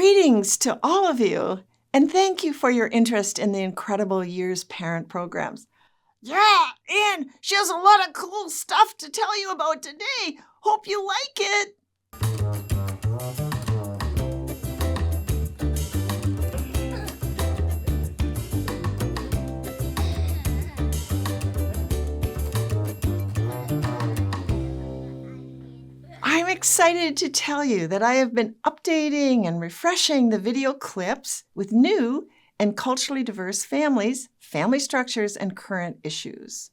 Greetings to all of you, and thank you for your interest in the Incredible Years parent programs. Yeah, and she has a lot of cool stuff to tell you about today. Hope you like it. I'm excited to tell you that I have been updating and refreshing the video clips with new and culturally diverse families, family structures, and current issues.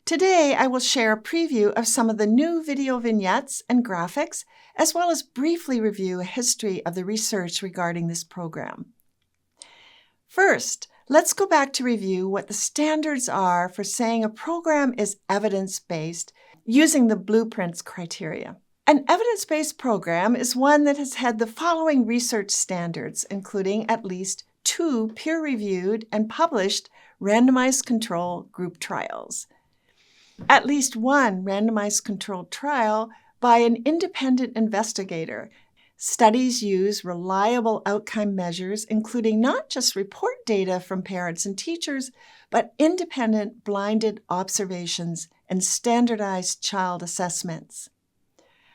Today, I will share a preview of some of the new video vignettes and graphics, as well as briefly review a history of the research regarding this program. First, let's go back to review what the standards are for saying a program is evidence-based using the Blueprints criteria. An evidence-based program is one that has had the following research standards, including at least 2 peer-reviewed and published randomized control group trials, at least 1 randomized controlled trial by an independent investigator. Studies use reliable outcome measures, including not just report data from parents and teachers, but independent blinded observations and standardized child assessments.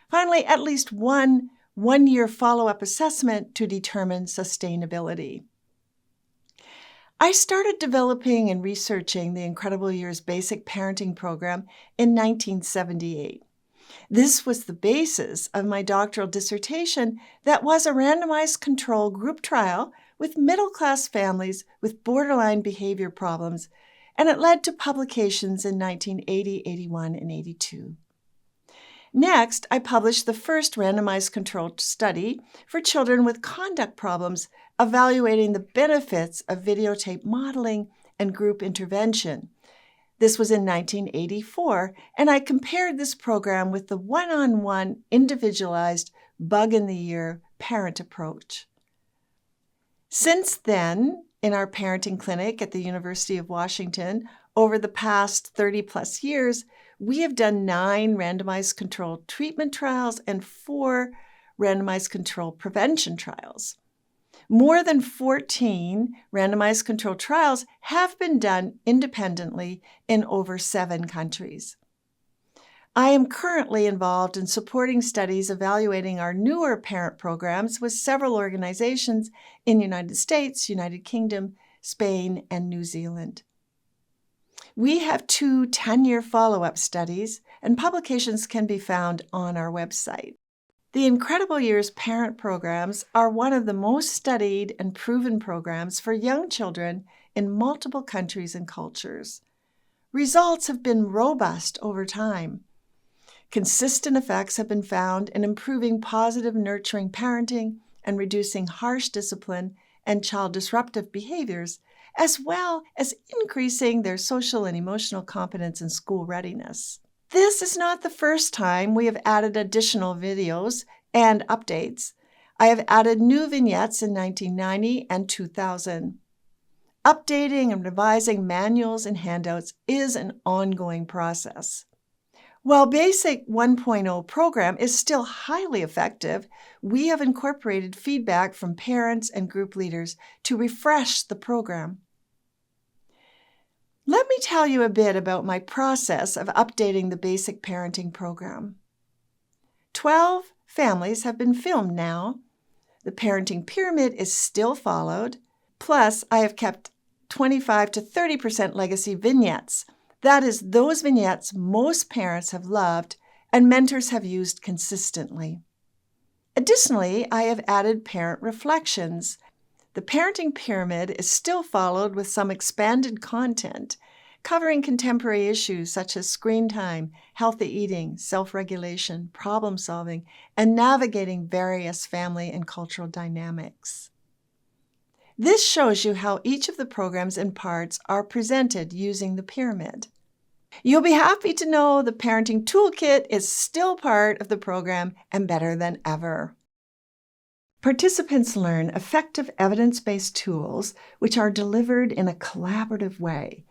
Finally, at least one-year follow-up assessment to determine sustainability. I started developing and researching the Incredible Years Basic Parenting Program in 1978. This was the basis of my doctoral dissertation that was a randomized control group trial with middle-class families with borderline behavior problems, and it led to publications in 1980, 81, and 82. Next, I published the first randomized controlled study for children with conduct problems, evaluating the benefits of videotape modeling and group intervention. This was in 1984, and I compared this program with the one-on-one individualized bug-in-the-ear parent approach. Since then, in our parenting clinic at the University of Washington, over the past 30-plus years, we have done 9 randomized controlled treatment trials and 4 randomized controlled prevention trials. More than 14 randomized controlled trials have been done independently in over 7 countries. I am currently involved in supporting studies evaluating our newer parent programs with several organizations in the United States, United Kingdom, Spain, and New Zealand. We have 2 10-year follow-up studies, and publications can be found on our website. The Incredible Years parent programs are one of the most studied and proven programs for young children in multiple countries and cultures. Results have been robust over time. Consistent effects have been found in improving positive nurturing parenting and reducing harsh discipline and child disruptive behaviors, as well as increasing their social and emotional competence and school readiness. This is not the first time we have added additional videos and updates. I have added new vignettes in 1990 and 2000. Updating and revising manuals and handouts is an ongoing process. While Basic 1.0 program is still highly effective, we have incorporated feedback from parents and group leaders to refresh the program. Let me tell you a bit about my process of updating the Basic Parenting Program. 12 families have been filmed now. The parenting pyramid is still followed. Plus, I have kept 25 to 30% legacy vignettes. That is, those vignettes most parents have loved and mentors have used consistently. Additionally, I have added parent reflections. The parenting pyramid is still followed with some expanded content, covering contemporary issues such as screen time, healthy eating, self-regulation, problem-solving, and navigating various family and cultural dynamics. This shows you how each of the programs and parts are presented using the pyramid. You'll be happy to know the Parenting Toolkit is still part of the program and better than ever. Participants learn effective evidence-based tools which are delivered in a collaborative way.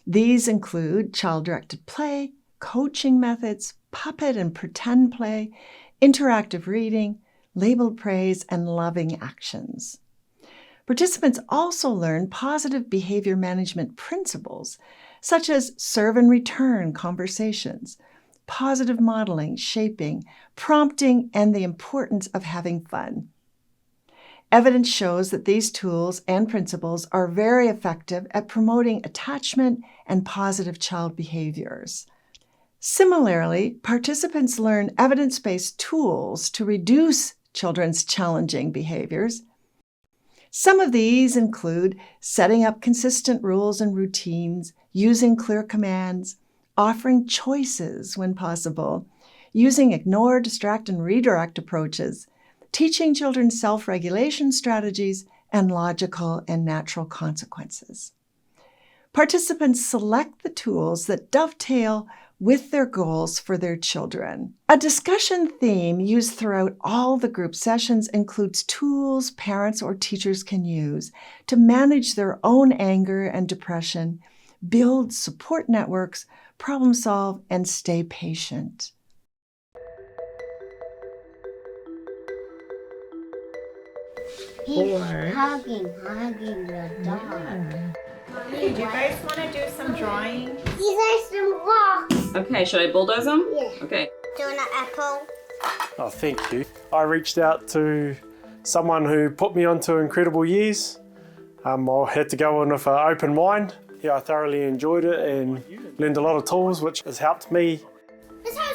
These include child-directed play, coaching methods, puppet and pretend play, interactive reading, labeled praise, and loving actions. Participants also learn positive behavior management principles, such as serve and return conversations, positive modeling, shaping, prompting, and the importance of having fun. Evidence shows that these tools and principles are very effective at promoting attachment and positive child behaviors. Similarly, participants learn evidence-based tools to reduce children's challenging behaviors. Some of these include setting up consistent rules and routines, using clear commands, offering choices when possible, using ignore, distract, and redirect approaches, teaching children self-regulation strategies, and logical and natural consequences. Participants select the tools that dovetail with their goals for their children. A discussion theme used throughout all the group sessions includes tools parents or teachers can use to manage their own anger and depression, build support networks, problem solve, and stay patient. He's hugging the dog. Do you guys want to do some drawing? These are some rocks. Okay, should I bulldoze them? Yeah. Okay. Do an apple. Oh, thank you. I reached out to someone who put me onto Incredible Years. I had to go in with an open mind. Yeah, I thoroughly enjoyed it and learned a lot of tools, which has helped me.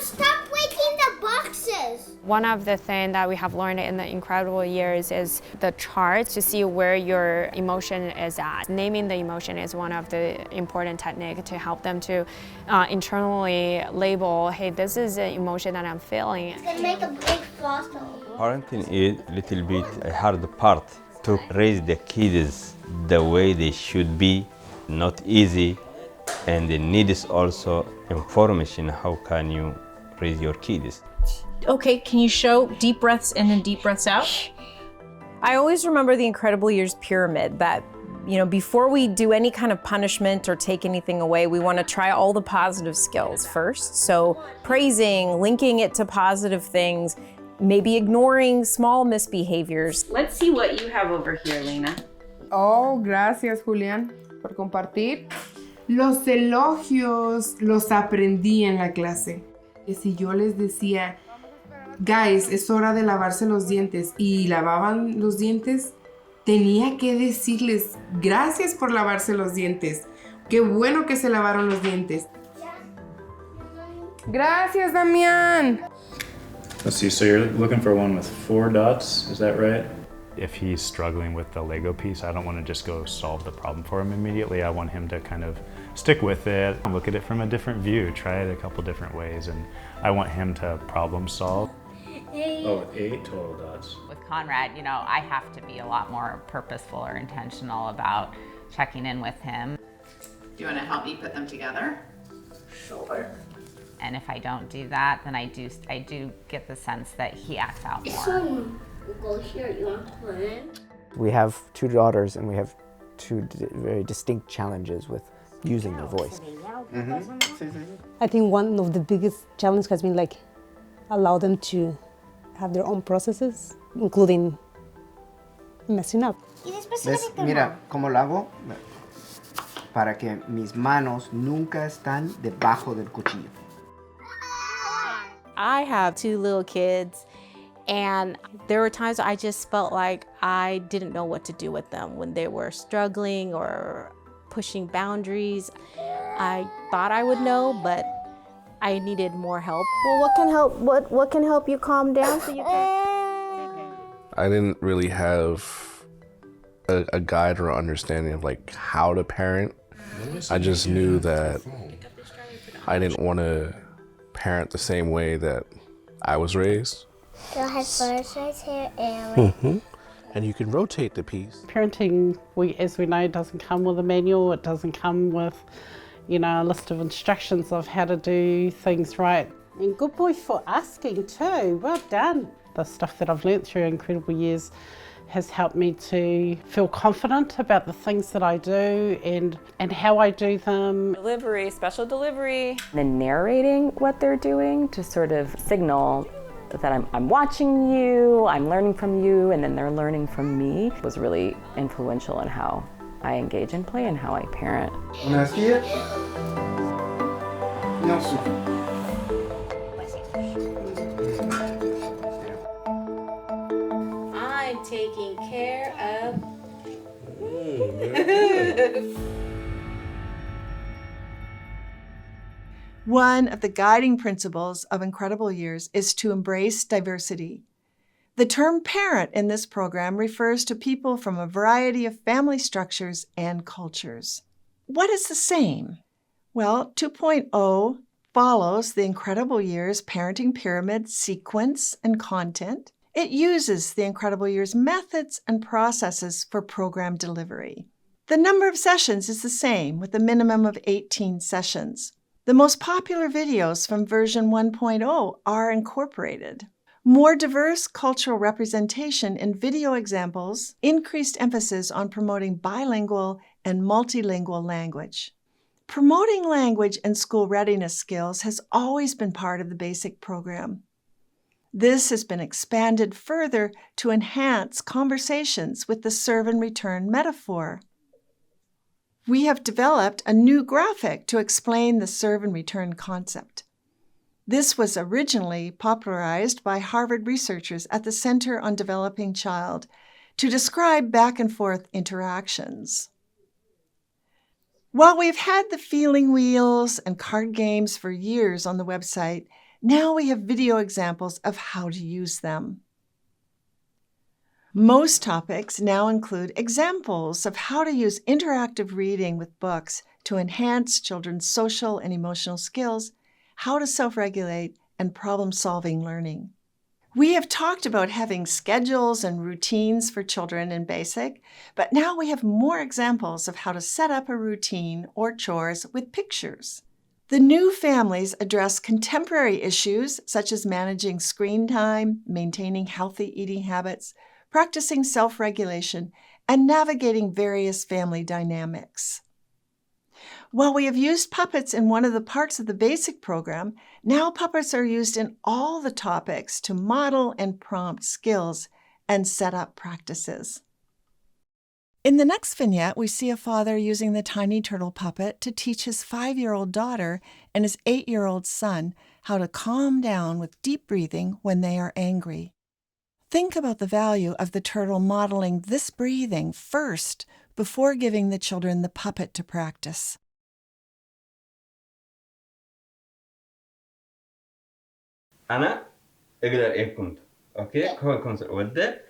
Stop breaking the boxes. One of the things that we have learned in the Incredible Years is the charts to see where your emotion is at. Naming the emotion is one of the important techniques to help them to internally label, hey, this is an emotion that I'm feeling. It's gonna make a big fossil. Parenting is a little bit a hard part to raise the kids the way they should be, not easy, and the need is also information. How can you raise your kids? Okay, can you show deep breaths in and deep breaths out? I always remember the Incredible Years pyramid that, before we do any kind of punishment or take anything away, we want to try all the positive skills first. So praising, linking it to positive things, maybe ignoring small misbehaviors. Let's see what you have over here, Lena. Oh, gracias, Julián, por compartir. Los elogios los aprendí en la clase. Que si yo les decía, guys, es hora de lavarse los dientes, y lavaban los dientes, tenía que decirles, gracias por lavarse los dientes. Qué bueno que se lavaron los dientes. Gracias, Damián. Let's see, so you're looking for one with 4 dots, is that right? If he's struggling with the Lego piece, I don't want to just go solve the problem for him immediately. I want him to kind of stick with it, look at it from a different view, try it a couple different ways, and I want him to problem solve. Oh, 8 total dots. With Conrad, I have to be a lot more purposeful or intentional about checking in with him. Do you want to help me put them together? Sure. And if I don't do that, then I do get the sense that he acts out This more. one will go here. You want to put it in? We have 2 daughters and we have 2 very distinct challenges with using their voice. I think one of the biggest challenges has been allow them to have their own processes, including messing up. ¿Ves? Mira cómo lo hago para que mis manos nunca están debajo del cuchillo. I have 2 little kids, and there were times I just felt like I didn't know what to do with them when they were struggling or pushing boundaries. I thought I would know, but I needed more help. Well, what can help you calm down so you can? I didn't really have a guide or understanding of how to parent. I just knew that I didn't want to parent the same way that I was raised. Go ahead first, right here, and And you can rotate the piece. Parenting, as we know, doesn't come with a manual. It doesn't come with, a list of instructions of how to do things right. And good boy for asking too. Well done. The stuff that I've learnt through Incredible Years has helped me to feel confident about the things that I do and how I do them. Delivery, special delivery. And narrating what they're doing to sort of signal that I'm watching you, I'm learning from you, and then they're learning from me was really influential in how I engage in play and how I parent. I'm taking care of. One of the guiding principles of Incredible Years is to embrace diversity. The term parent in this program refers to people from a variety of family structures and cultures. What is the same? Well, 2.0 follows the Incredible Years parenting pyramid sequence and content. It uses the Incredible Years methods and processes for program delivery. The number of sessions is the same, with a minimum of 18 sessions. The most popular videos from version 1.0 are incorporated. More diverse cultural representation in video examples, increased emphasis on promoting bilingual and multilingual language. Promoting language and school readiness skills has always been part of the basic program. This has been expanded further to enhance conversations with the serve and return metaphor. We have developed a new graphic to explain the serve and return concept. This was originally popularized by Harvard researchers at the Center on Developing Child to describe back and forth interactions. While we've had the feeling wheels and card games for years on the website, now we have video examples of how to use them. Most topics now include examples of how to use interactive reading with books to enhance children's social and emotional skills, how to self-regulate, and problem-solving learning. We have talked about having schedules and routines for children in basic, but now we have more examples of how to set up a routine or chores with pictures. The new families address contemporary issues such as managing screen time, maintaining healthy eating habits, practicing self-regulation, and navigating various family dynamics. While we have used puppets in one of the parts of the basic program, now puppets are used in all the topics to model and prompt skills and set up practices. In the next vignette, we see a father using the tiny turtle puppet to teach his 5-year-old daughter and his 8-year-old son how to calm down with deep breathing when they are angry. Think about the value of the turtle modeling this breathing first before giving the children the puppet to practice. أنا أقدر إيه كنت أوكي هو كنت ودة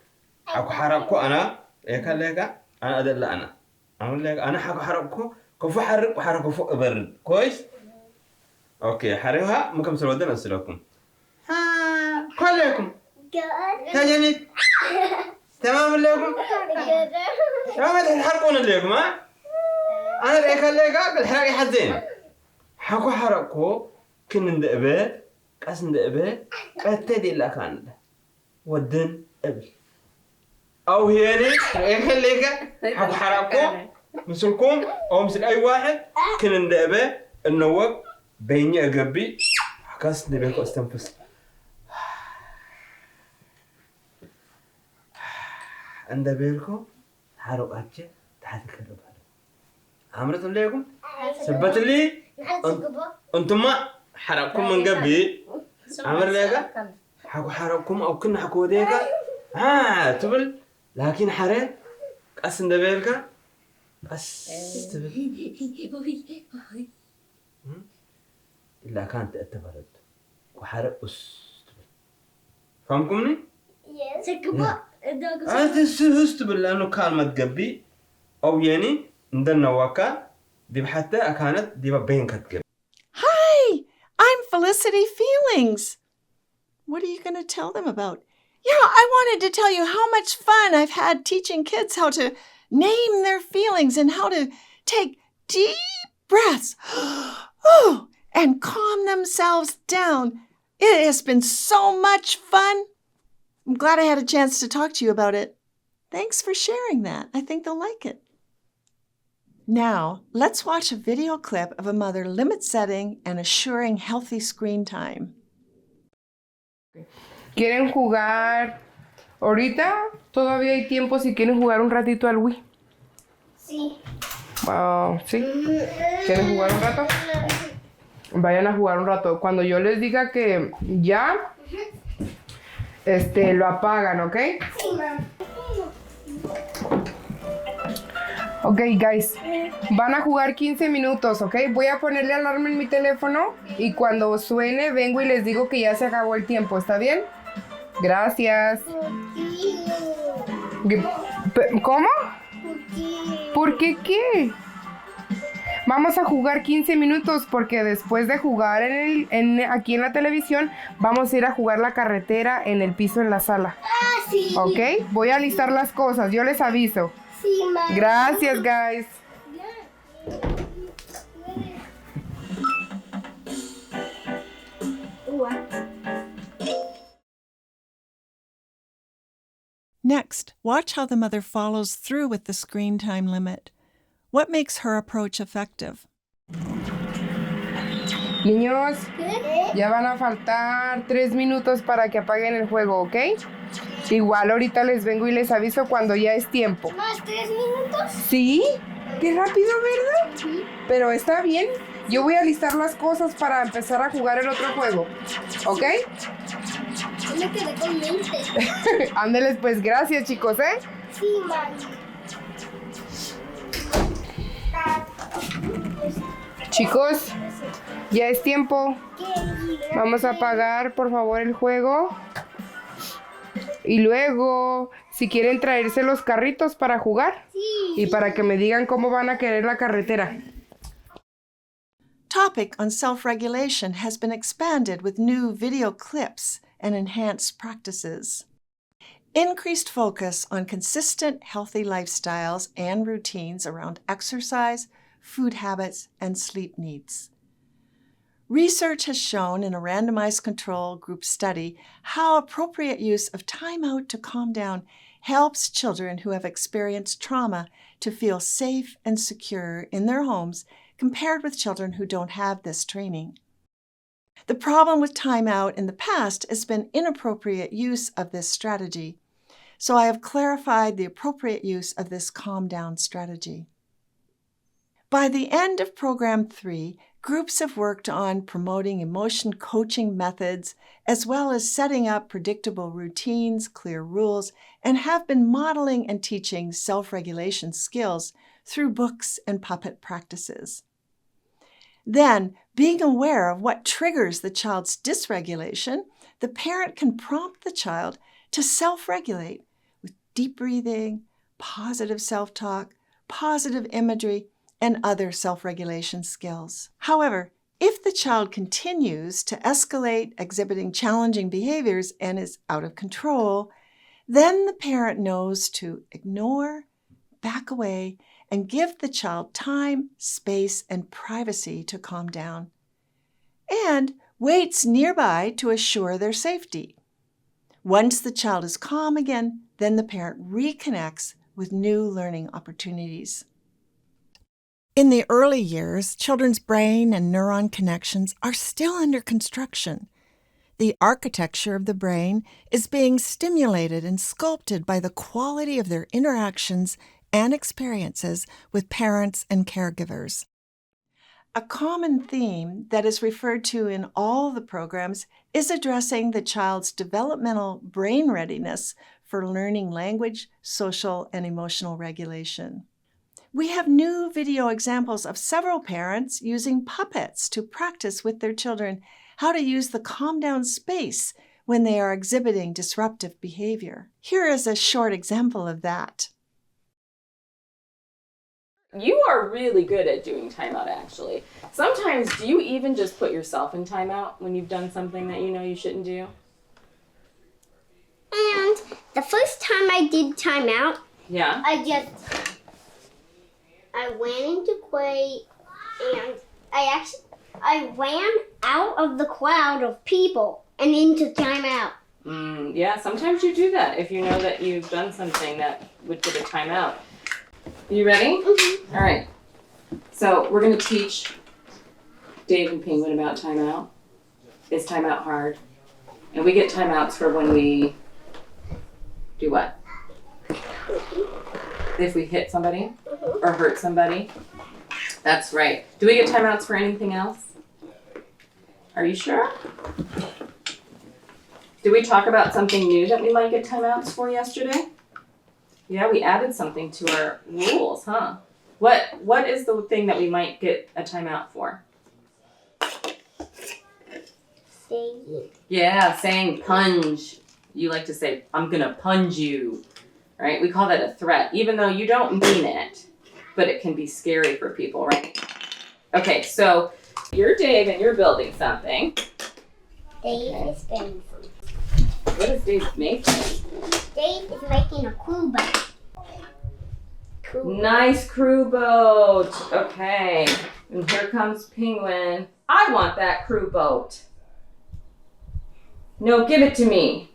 أكو حركو أنا إيه كلها أنا أدل أنا أقول لك أنا حكو حركو كفو حرك وحركو فوق برد كويس أوكي حركها ممكن تصير ودنا نسلكم ها كلكم تجني تمام لكم تمام تحركون لكم ها أنا إيه كلها قل حركي حزين حكو حركو كن ندقبه قاس ندقبه أتدي لك أنا ودن قبل أو هيني إيه كلها حكو حركو مثلكم أو مثل أي واحد كن ندقبه النوق بيني أقبي قاس ندقبه استنفس عند بيلكم حرق أجي تحت كرب عمرت ليكم سبت لي أنتم ما حرقكم من قبل عمر ليك حكوا حرقكم أو كنا حكوا ديك تبل لكن حرق قص عند بيلك قص تبل إلا كانت أتبرد وحرق تبل فهمكمني؟ أنت سهستبل لأنه كان ما تقبي أو يعني ندنا واقع دي حتى أكانت دي بين كتقبي. Hi, I'm Felicity Feelings. What are you going to tell them about? Yeah, I wanted to tell you how much fun I've had teaching kids how to name their feelings and how to take deep breaths and calm themselves down. It has been so much fun. I'm glad I had a chance to talk to you about it. Thanks for sharing that. I think they'll like it. Now, let's watch a video clip of a mother limit setting and assuring healthy screen time. ¿Quieren jugar? Ahorita todavía hay tiempo si quieren jugar un ratito al Wii. Sí. ¿Sí? ¿Quieren jugar un rato? Vayan a jugar un rato. Cuando yo les diga que ya, lo apagan, ¿ok? Sí, mamá. Ok, guys. Van a jugar 15 minutos, ¿ok? Voy a ponerle alarma en mi teléfono y cuando suene vengo y les digo que ya se acabó el tiempo, ¿está bien? Gracias. ¿Cómo? ¿Por qué qué? Vamos a jugar 15 minutos porque después de jugar aquí en la televisión, vamos a ir a jugar la carretera en el piso en la sala. Ah, sí. ¿Ok? Voy a alistar las cosas, yo les aviso. Sí, mamá. Gracias, guys. Next, watch how the mother follows through with the screen time limit. What makes her approach effective? Niños, ya van a faltar 3 minutos para que apaguen el juego, ¿ok? Igual ahorita les vengo y les aviso cuando ya es tiempo. ¿Más 3 minutos? ¿Sí? Qué rápido, ¿verdad? Sí. Pero está bien. Yo voy a listar las cosas para empezar a jugar el otro juego. ¿Ok? Yo me quedé con mente. Ándeles, pues gracias, chicos, ¿eh? Sí, mami. Chicos, ya es tiempo. Vamos a apagar, por favor, el juego. Y luego, si quieren traerse los carritos para jugar. Sí. Y para que me digan cómo van a querer la carretera. Topic on self-regulation has been expanded with new video clips and enhanced practices. Increased focus on consistent, healthy lifestyles and routines around exercise, food habits, and sleep needs. Research has shown in a randomized control group study how appropriate use of time out to calm down helps children who have experienced trauma to feel safe and secure in their homes compared with children who don't have this training. The problem with time out in the past has been inappropriate use of this strategy, so I have clarified the appropriate use of this calm down strategy. By the end of Program 3, groups have worked on promoting emotion coaching methods, as well as setting up predictable routines, clear rules, and have been modeling and teaching self-regulation skills through books and puppet practices. Then, being aware of what triggers the child's dysregulation, the parent can prompt the child to self-regulate with deep breathing, positive self-talk, positive imagery, and other self-regulation skills. However, if the child continues to escalate, exhibiting challenging behaviors, and is out of control, then the parent knows to ignore, back away, and give the child time, space, and privacy to calm down, and waits nearby to assure their safety. Once the child is calm again, then the parent reconnects with new learning opportunities. In the early years, children's brain and neuron connections are still under construction. The architecture of the brain is being stimulated and sculpted by the quality of their interactions and experiences with parents and caregivers. A common theme that is referred to in all the programs is addressing the child's developmental brain readiness for learning language, social, and emotional regulation. We have new video examples of several parents using puppets to practice with their children how to use the calm down space when they are exhibiting disruptive behavior. Here is a short example of that. You are really good at doing timeout, actually. Sometimes, do you even just put yourself in timeout when you've done something that you know you shouldn't do? And the first time I did timeout, Yeah. I went into play and I ran out of the crowd of people and into timeout. Yeah, sometimes you do that if you know that you've done something that would get a timeout. You ready? Mm-hmm. All right. So we're going to teach Dave and Penguin about timeout. Is timeout hard? And we get timeouts for when we do what? If we hit somebody or hurt somebody. That's right. Do we get timeouts for anything else? Are you sure? Did we talk about something new that we might get timeouts for yesterday? Yeah, we added something to our rules, huh? What is the thing that we might get a timeout for? Saying. Yeah, saying punge. You like to say, I'm gonna punge you, right? We call that a threat, even though you don't mean it, but it can be scary for people, right? Okay, so you're Dave and you're building something. Dave is building something. What is Dave making? Dave is making a crew boat. Nice crew boat. Okay, and here comes Penguin. I want that crew boat. No, give it to me.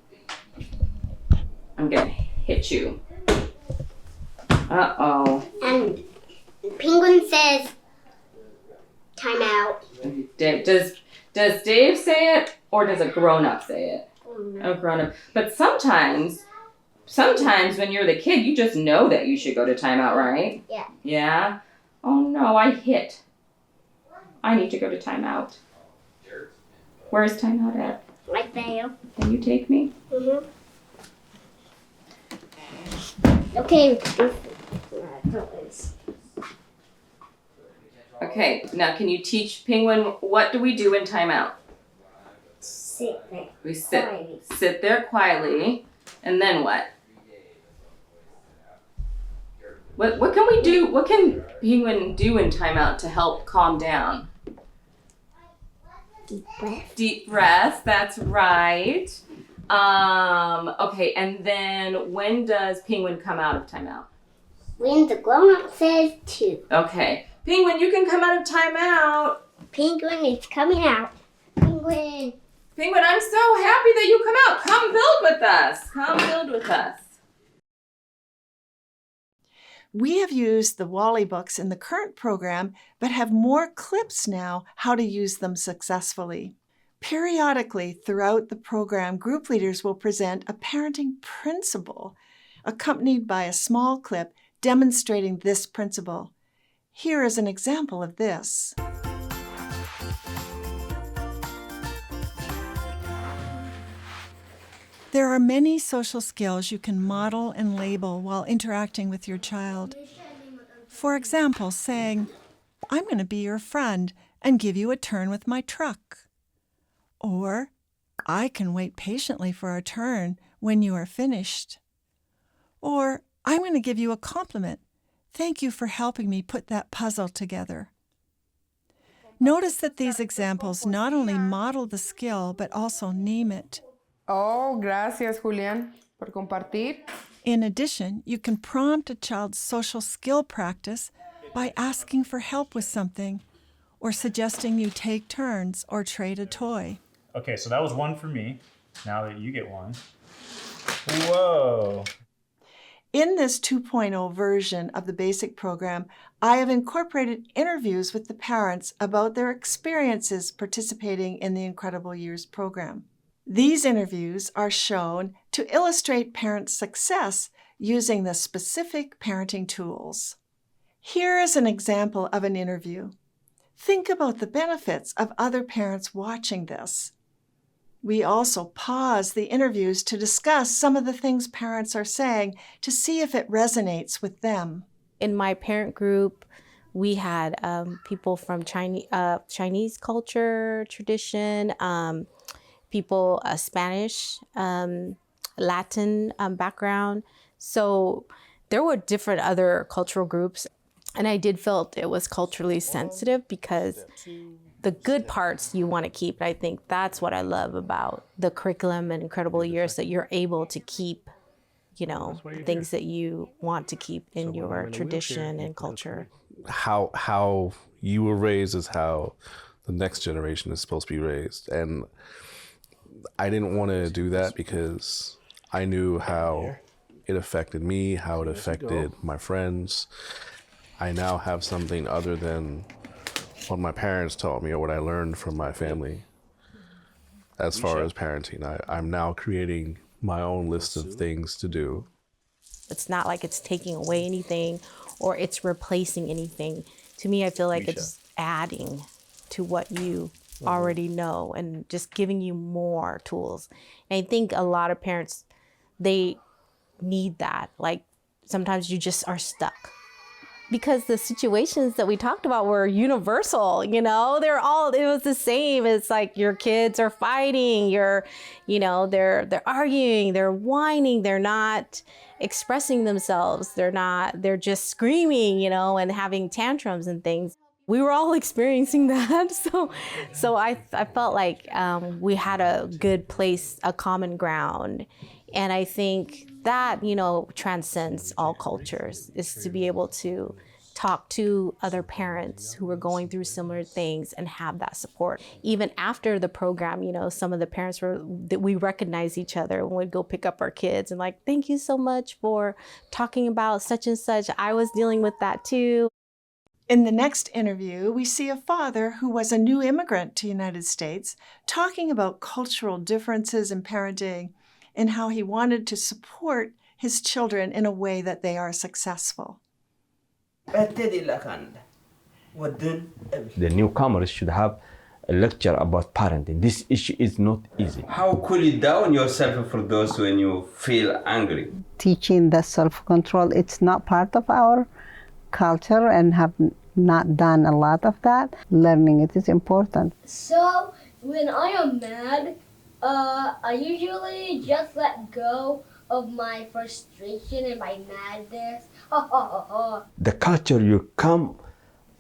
I'm gonna hit you. Uh-oh. And Penguin says, time out. Does Dave say it or does a grown-up say it? A grown-up. But sometimes when you're the kid, you just know that you should go to timeout, right? Yeah. Yeah? Oh no, I hit. I need to go to timeout. Where's timeout at? Right there. Can you take me? Mm-hmm. Okay. Okay, now can you teach Penguin what do we do in timeout? Sit there. We sit there quietly, and then what? What can we do? What can Penguin do in timeout to help calm down? Deep breath. Deep breaths, that's right. Okay, and then when does Penguin come out of timeout? When the grown-up says to. Okay. Penguin, you can come out of timeout. Penguin is coming out. Penguin. Penguin, I'm so happy that you come out. Come build with us. Come build with us. We have used the Wally books in the current program, but have more clips now how to use them successfully. Periodically throughout the program, group leaders will present a parenting principle, accompanied by a small clip demonstrating this principle. Here is an example of this. There are many social skills you can model and label while interacting with your child. For example, saying, I'm going to be your friend and give you a turn with my truck. Or, I can wait patiently for our turn when you are finished. Or, I'm going to give you a compliment. Thank you for helping me put that puzzle together. Notice that these examples not only model the skill, but also name it. Oh, gracias, Julián, por compartir. In addition, you can prompt a child's social skill practice by asking for help with something or suggesting you take turns or trade a toy. Okay, so that was one for me. Now that you get one. Whoa. In this 2.0 version of the basic program, I have incorporated interviews with the parents about their experiences participating in the Incredible Years program. These interviews are shown to illustrate parent success using the specific parenting tools. Here is an example of an interview. Think about the benefits of other parents watching this. We also pause the interviews to discuss some of the things parents are saying to see if it resonates with them. In my parent group, we had people from Chinese culture, tradition, people, Spanish, Latin background. So there were different other cultural groups. And I did feel it was culturally sensitive because the good parts you want to keep. And I think that's what I love about the curriculum and Incredible Years, that you're able to keep, things that you want to keep in your tradition and culture. How you were raised is how the next generation is supposed to be raised. And I didn't want to do that because I knew how it affected me, how it affected my friends. I now have something other than what my parents taught me or what I learned from my family. as far as parenting. I'm now creating my own list of things to do. It's not like it's taking away anything or it's replacing anything. To me, I feel like it's adding to what you already know and just giving you more tools. And I think a lot of parents, they need that. Like sometimes you just are stuck. Because the situations that we talked about were universal, you know, it was the same. It's like your kids are fighting, they're arguing, they're whining, they're not expressing themselves. They're just screaming, you know, and having tantrums and things. We were all experiencing that. So I felt like we had a good place, a common ground. And I think that, you know, transcends all cultures, is to be able to talk to other parents who are going through similar things and have that support. Even after the program, you know, some of the parents we recognize each other when we'd go pick up our kids and like, thank you so much for talking about such and such. I was dealing with that too. In the next interview, we see a father who was a new immigrant to the United States talking about cultural differences in parenting and how he wanted to support his children in a way that they are successful. The newcomers should have a lecture about parenting. This issue is not easy. How cool you down yourself for those when you feel angry? Teaching the self-control, it's not part of our culture and have not done a lot of that. Learning it is important. So when I am mad, I usually just let go of my frustration and my madness. The culture you come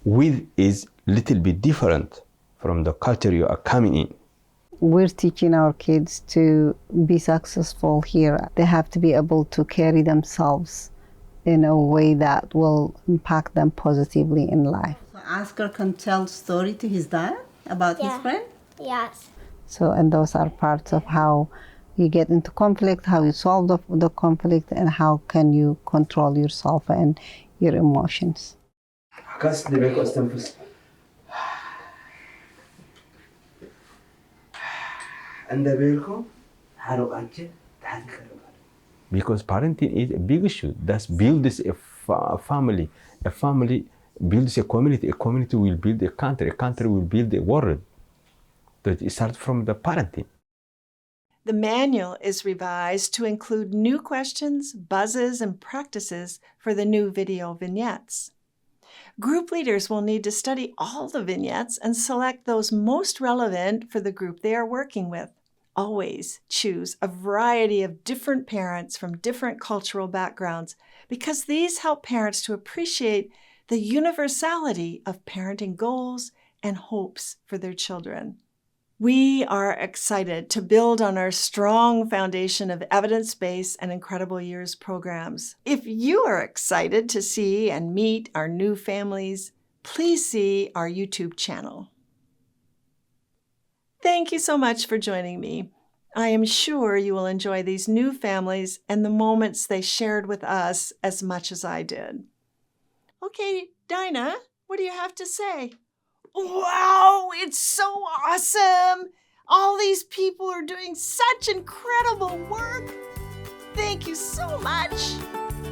with is a little bit different from the culture you are coming in. We're teaching our kids to be successful here. They have to be able to carry themselves in a way that will impact them positively in life. So Oscar can tell story to his dad about his friend? Yes. So, and those are parts of how you get into conflict, how you solve the conflict, and how can you control yourself and your emotions. Because parenting is a big issue. That builds a family. A family builds a community will build a country will build a world. That it starts from the parenting. The manual is revised to include new questions, buzzes, and practices for the new video vignettes. Group leaders will need to study all the vignettes and select those most relevant for the group they are working with. Always choose a variety of different parents from different cultural backgrounds because these help parents to appreciate the universality of parenting goals and hopes for their children. We are excited to build on our strong foundation of evidence-based and Incredible Years programs. If you are excited to see and meet our new families, please see our YouTube channel. Thank you so much for joining me. I am sure you will enjoy these new families and the moments they shared with us as much as I did. Okay, Dinah, what do you have to say? Wow, it's so awesome! All these people are doing such incredible work. Thank you so much.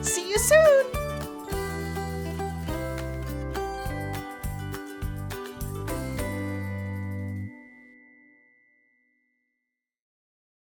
See you soon.